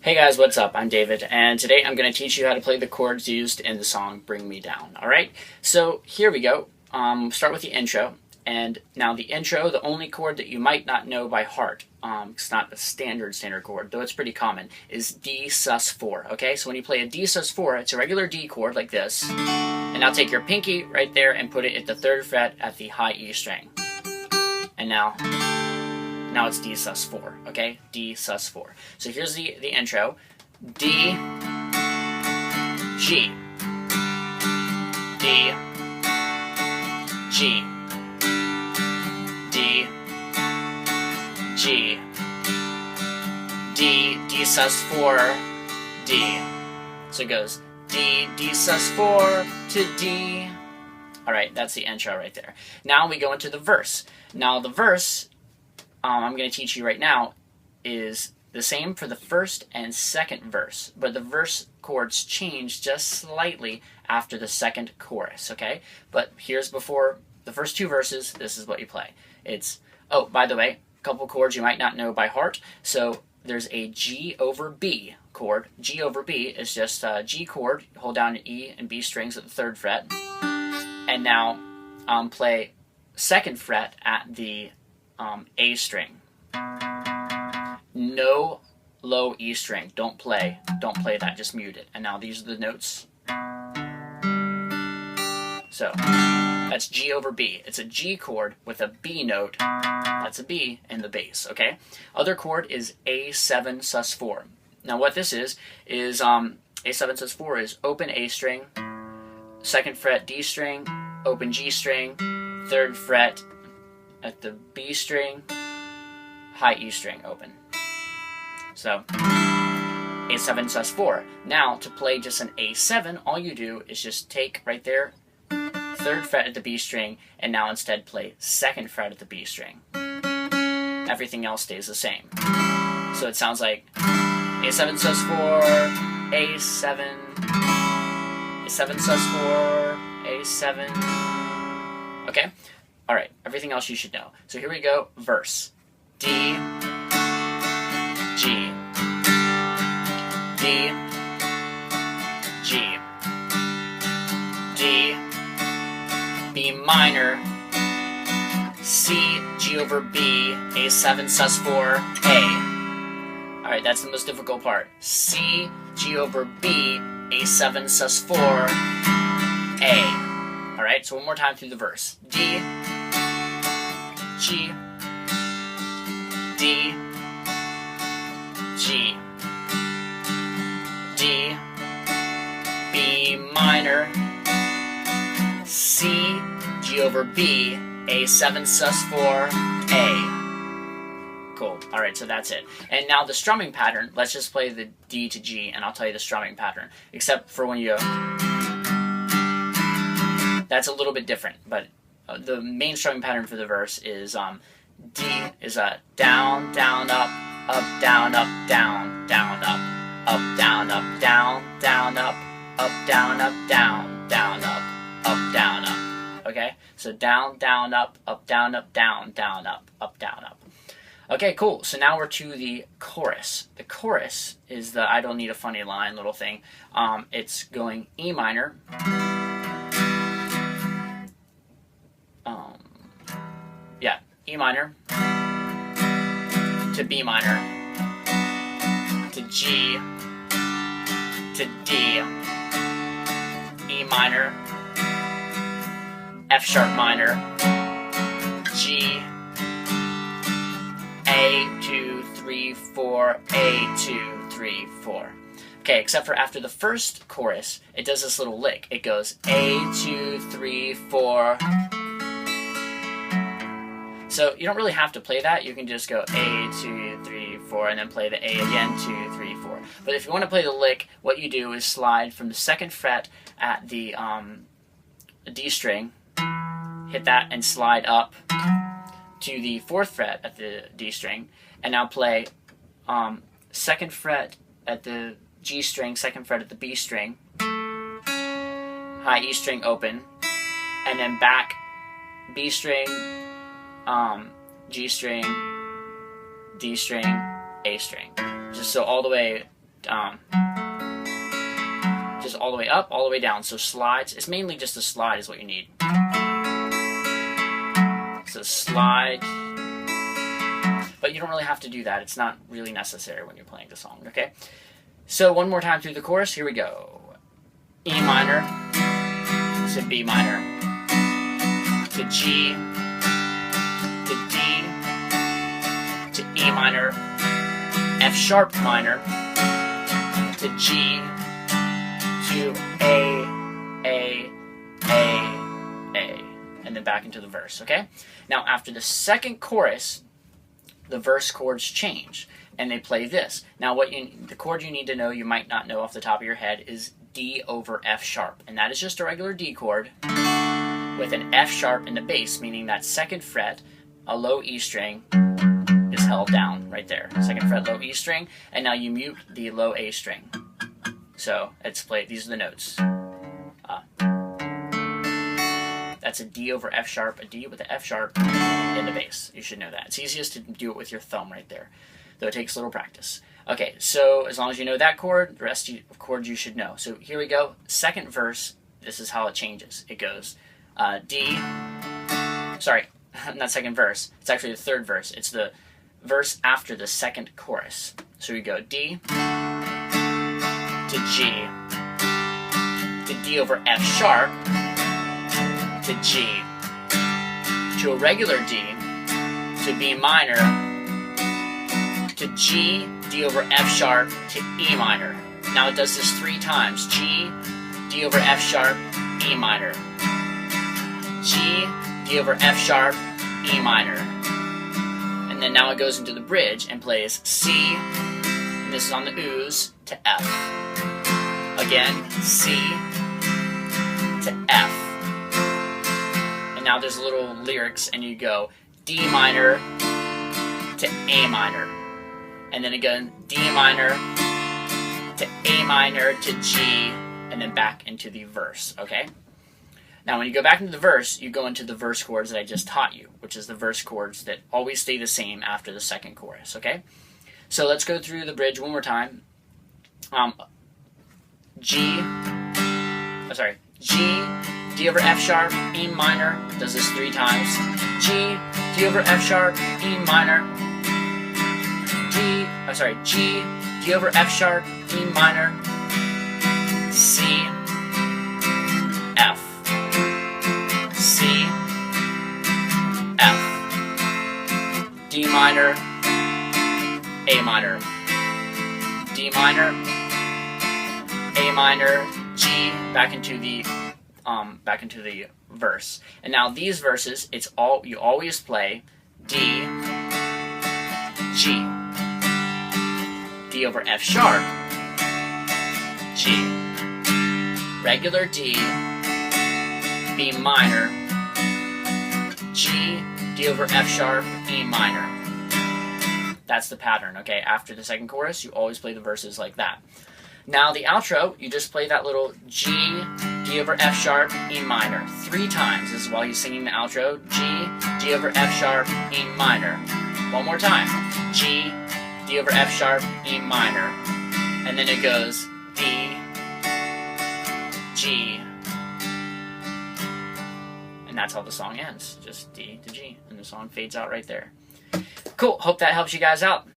Hey guys, what's up? I'm David, and today I'm going to teach you how to play the chords used in the song Bring Me Down. Alright, so here we go. Start with the intro, and now the intro, the only chord that you might not know by heart, it's not a standard chord, though it's pretty common, is D sus4. Okay, so when you play a D sus4, it's a regular D chord like this, and now take your pinky right there and put it at the 3rd fret at the high E string. And now it's D sus4, okay? D sus4. So here's the intro. D, G, D, G, D, G, D, D sus4, D. So it goes D, D sus4 to D. Alright, that's the intro right there. Now we go into the verse. Now the verse, I'm going to teach you right now, is the same for the first and second verse, but the verse chords change just slightly after the second chorus, okay? But here's before the first 2 verses, this is what you play. It's, oh, by the way, a couple chords you might not know by heart. So there's a G over B chord. G over B is just a G chord, hold down an E and B strings at the 3rd fret, and now play 2nd fret at the A string. No low E string. Don't play that, just mute it. And now these are the notes. So that's G over B. It's a G chord with a B note. That's a B in the bass, okay? Other chord is A7 sus4. Now what this is A7 sus4 is open A string, 2nd fret D string, open G string, 3rd fret at the B string, high E string open. So A7 sus4. Now to play just an A7, all you do is just take right there 3rd fret at the B string, and now instead play 2nd fret at the B string. Everything else stays the same. So it sounds like A7 sus4, A7, A7 sus4, A7. Okay? Alright, everything else you should know. So here we go, verse. D, G, D, G, D, B minor, C, G over B, A7 sus4, A. Alright, that's the most difficult part. C, G over B, A7 sus4, A. Alright, so one more time through the verse. D, G, D, G, D, B minor, C, G over B, A7 sus4, A. Cool. Alright, so that's it. And now the strumming pattern, let's just play the D to G, and I'll tell you the strumming pattern. Except for when you go, that's a little bit different, but the main strumming pattern for the verse is D is a down, down, up, down, up, down, down, up, down, up, down, down, up, down, up, down, down, up, down, up. Okay? So down, down, up, down, down, up, down, up. Okay, cool. So now we're to the chorus. The chorus is the I don't need a funny line little thing. It's going E minor, E minor, to B minor, to G, to D, E minor, F sharp minor, G, A, 2, 3, 4, A, 2, 3, 4. Okay, except for after the first chorus, it does this little lick. It goes A, 2, 3, 4. So you don't really have to play that. You can just go A, 2, 3, 4, and then play the A again, 2, 3, 4. But if you want to play the lick, what you do is slide from the 2nd fret at the D string, hit that and slide up to the 4th fret at the D string, and now play 2nd fret at the G string, 2nd fret at the B string, high E string open, and then back B string, G string, D string, A string. Just so all the way just all the way up, all the way down. So slides, it's mainly just a slide is what you need. So slide, but you don't really have to do that. It's not really necessary when you're playing the song, okay? So one more time through the chorus, here we go. E minor to B minor to G to D to E minor, F sharp minor to G to A, and then back into the verse, okay? Now after the second chorus, the verse chords change, and they play this. Now the chord you need to know, you might not know off the top of your head, is D over F sharp, and that is just a regular D chord with an F sharp in the bass, meaning that second fret, a low E string, is held down right there. Second fret, low E string, and now you mute the low A string. So it's played. These are the notes. That's a D over F sharp, a D with the F sharp in the bass. You should know that. It's easiest to do it with your thumb right there, though it takes a little practice. Okay, so as long as you know that chord, the rest of chords you should know. So here we go. Second verse, this is how it changes. It goes D, sorry, not second verse. It's actually the third verse. It's the verse after the second chorus. So we go D to G to D over F sharp to G to a regular D to B minor to G, D over F sharp to E minor. Now it does this 3 times. G, D over F sharp, E minor. G, D over F sharp, E minor. And then now it goes into the bridge and plays C, and this is on the ooze, to F. Again, C to F. And now there's little lyrics, and you go D minor to A minor. And then again, D minor to A minor to G, and then back into the verse, okay? Now when you go back into the verse, you go into the verse chords that I just taught you, which is the verse chords that always stay the same after the second chorus, okay? So let's go through the bridge one more time. G, D over F sharp, E minor, does this 3 times. G, D over F sharp, E minor. G, D over F sharp, E minor, C, F, C, F, D minor, A minor, D minor, A minor, G, back into the verse. And now these verses, you always play D, G, D over F sharp, G, regular D, B minor, G, D over F sharp, E minor. That's the pattern, okay? After the second chorus, you always play the verses like that. Now the outro, you just play that little G, D over F sharp, E minor 3 times. This is while he's singing the outro. G, D over F sharp, E minor. One more time. G, D over F sharp, E minor. And then it goes D, G. And that's how the song ends. Just D to G. And the song fades out right there. Cool. Hope that helps you guys out.